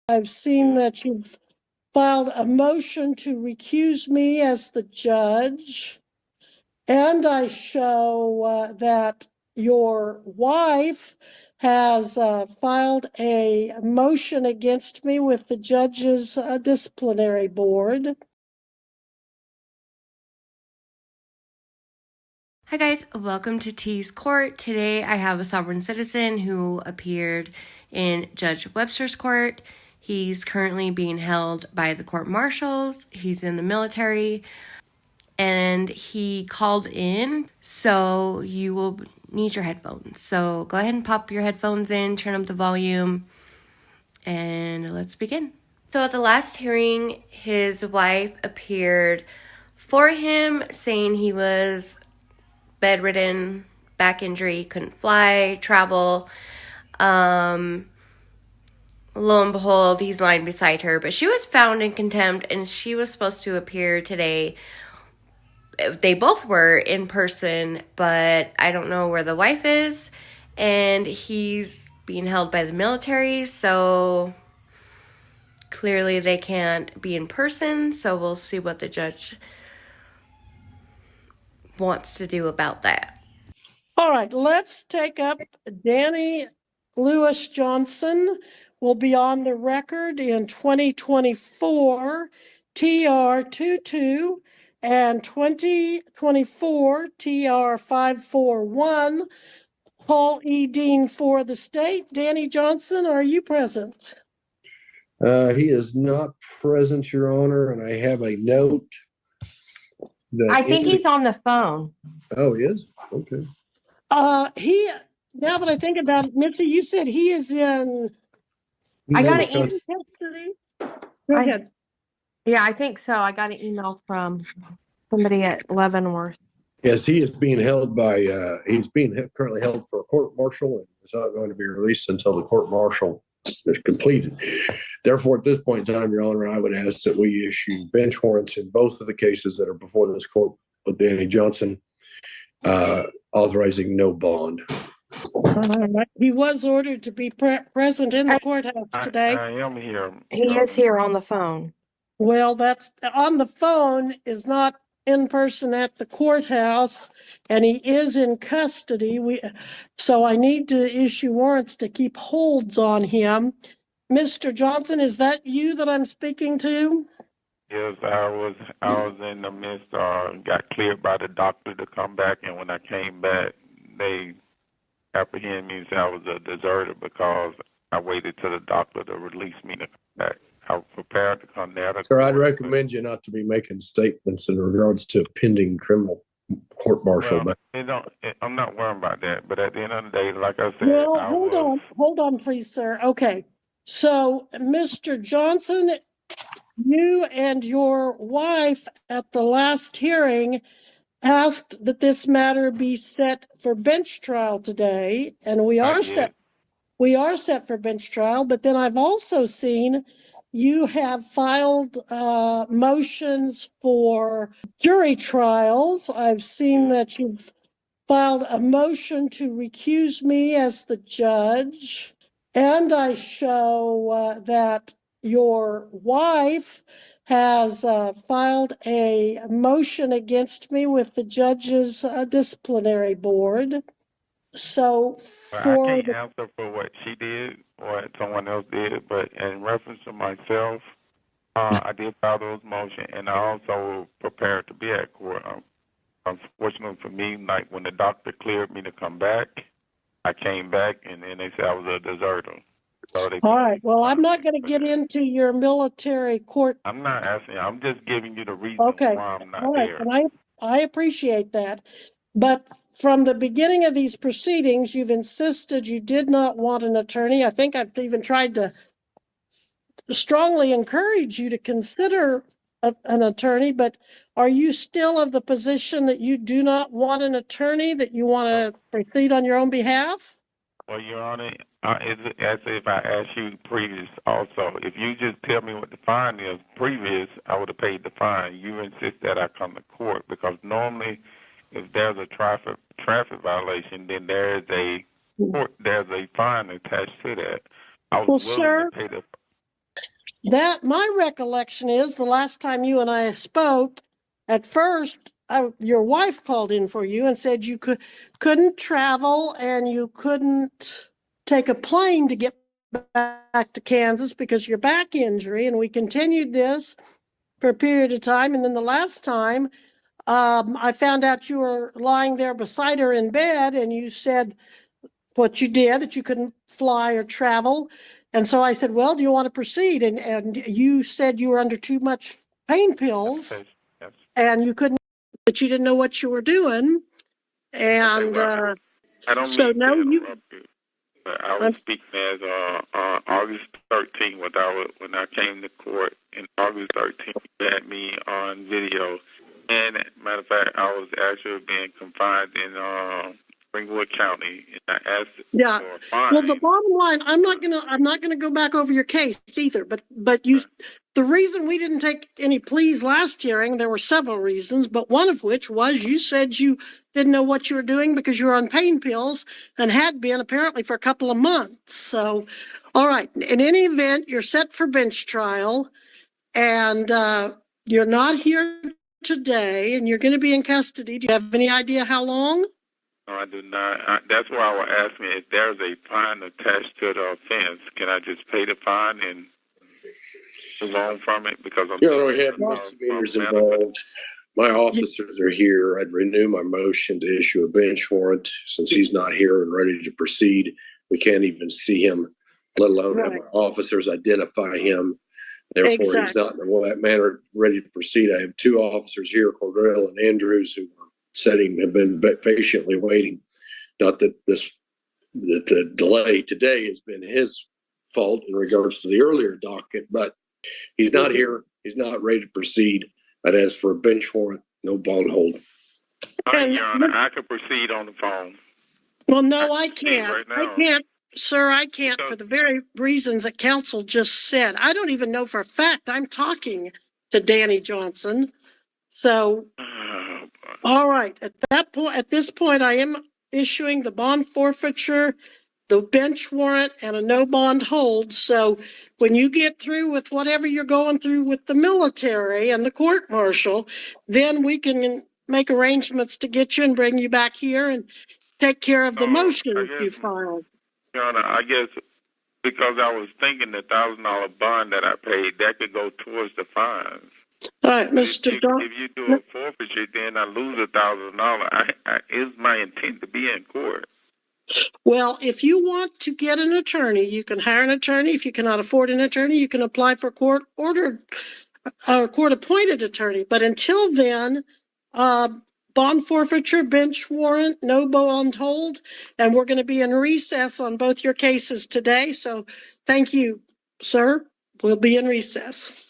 I've seen that you've filed a motion to recuse me as the judge, and I show that your wife has filed a motion against me with the judge's disciplinary board. Hi guys, welcome to T's Court. Today I have a sovereign citizen who appeared in Judge Webster's court. He's currently being held by the court marshals. He's in the military and he called in, so you will need your headphones. So go ahead and pop your headphones in, turn up the volume, and let's begin. So at the last hearing, his wife appeared for him saying he was bedridden, back injury, couldn't fly, travel. Lo and behold, he's lying beside her. But she was found in contempt, and she was supposed to appear today. They both were in person, but I don't know where the wife is. And he's being held by the military, so clearly they can't be in person. So we'll see what the judge wants to do about that. All right, let's take up Danny Lewis Johnson. Will be on the record in 2024 TR 22 and 2024 TR 541. Paul E. Dean for the state. Danny Johnson, are you present? He is not present, Your Honor, and I have a note. I think he's on the phone. Oh, he is? Okay. Now that I think about it, Missy, you said he is in I got an custody. Go ahead. Yeah, I think so. I got an email from somebody at Leavenworth. Yes, he is being held by, he's being currently held for a court martial and is not going to be released until the court martial is completed. Therefore, at this point in time, Your Honor, I would ask that we issue bench warrants in both of the cases that are before this court with Danny Johnson, authorizing no bond. He was ordered to be present in the courthouse today. I am here. He is here on the phone. Well, that's on the phone is not in person at the courthouse, and he is in custody. So I need to issue warrants to keep holds on him. Mr. Johnson, is that you that I'm speaking to? Yes, I was in the midst. Got cleared by the doctor to come back, and when I came back, they apprehended me and said I was a deserter because I waited till the doctor to release me to come back. I was prepared to come there. Sir, I'd recommend you not to be making statements in regards to a pending criminal court martial. Well, I'm not worried about that. But at the end of the day, like I said, well, hold on, please, sir. Okay, so Mr. Johnson, you and your wife at the last hearing asked that this matter be set for bench trial today, and we are set for bench trial. But then I've also seen you have filed motions for jury trials. I've seen that you've filed a motion to recuse me as the judge, and I show that your wife has filed a motion against me with the judge's disciplinary board. So I can't answer for what she did or what someone else did, but in reference to myself, I did file those motions, and I also prepared to be at court. Unfortunately for me, like when the doctor cleared me to come back, I came back, and then they said I was a deserter. So all right. Well, I'm not going to get into your military court. I'm not asking. I'm just giving you the reason why I'm not there. And I appreciate that. But from the beginning of these proceedings, you've insisted you did not want an attorney. I think I've even tried to strongly encourage you to consider an attorney, but are you still of the position that you do not want an attorney, that you want to proceed on your own behalf? Well, Your Honor, as if I asked you previous also, if you just tell me what the fine is previous, I would have paid the fine. You insist that I come to court because normally if there's a traffic violation, then there's a fine attached to that. I was willing to pay the That my recollection is the last time you and I spoke, at first, your wife called in for you and said you couldn't travel and you couldn't take a plane to get back to Kansas because of your back injury. And we continued this for a period of time. And then the last time, I found out you were lying there beside her in bed and you said what you did, that you couldn't fly or travel. And so I said, well, do you want to proceed? And you said you were under too much pain pills Yes. and you couldn't, that you didn't know what you were doing. And Okay, well, I don't so mean now to you, interrupt you, but I was speaking as August 13th when I came to court in August 13th. You had me on video, and matter of fact, I was actually being confined in Springwood County, and I asked yeah. for a fine. Well, the bottom line, I'm not gonna go back over your case either. But you, the reason we didn't take any pleas last hearing, there were several reasons, but one of which was you said you didn't know what you were doing because you were on pain pills and had been apparently for a couple of months. So, all right. In any event, you're set for bench trial, and you're not here today, and you're going to be in custody. Do you have any idea how long? No, I do not. That's why I was asking if there's a fine attached to the offense. Can I just pay the fine and move on from it? Because I'm We have misdemeanors involved. My officers are here. I'd renew my motion to issue a bench warrant since he's not here and ready to proceed. We can't even see him, let alone have my officers identify him. Therefore, Exactly. he's not in that manner ready to proceed. I have two officers here, Cordell and Andrews, who have been patiently waiting. Not that the delay today has been his fault in regards to the earlier docket, but he's not here. He's not ready to proceed. I'd ask for a bench warrant, no bond hold. All right, Your Honor, I can proceed on the phone. Well, no, I can't. Right now. I can't, sir. I can't for the very reasons that counsel just said. I don't even know for a fact I'm talking to Danny Johnson. So, all right. At this point, I am issuing the bond forfeiture, the bench warrant, and a no bond hold. So when you get through with whatever you're going through with the military and the court martial, then we can make arrangements to get you and bring you back here and take care of the motions you filed. Your Honor, I guess because I was thinking the $1,000 bond that I paid, that could go towards the fines. All right, Mr. Don. If you do a forfeiture, then I lose $1,000. Is my intent to be in court? Well, if you want to get an attorney, you can hire an attorney. If you cannot afford an attorney, you can apply for court-ordered or court-appointed attorney. But until then, bond forfeiture, bench warrant, no bond hold, and we're going to be in recess on both your cases today. So thank you, sir. We'll be in recess.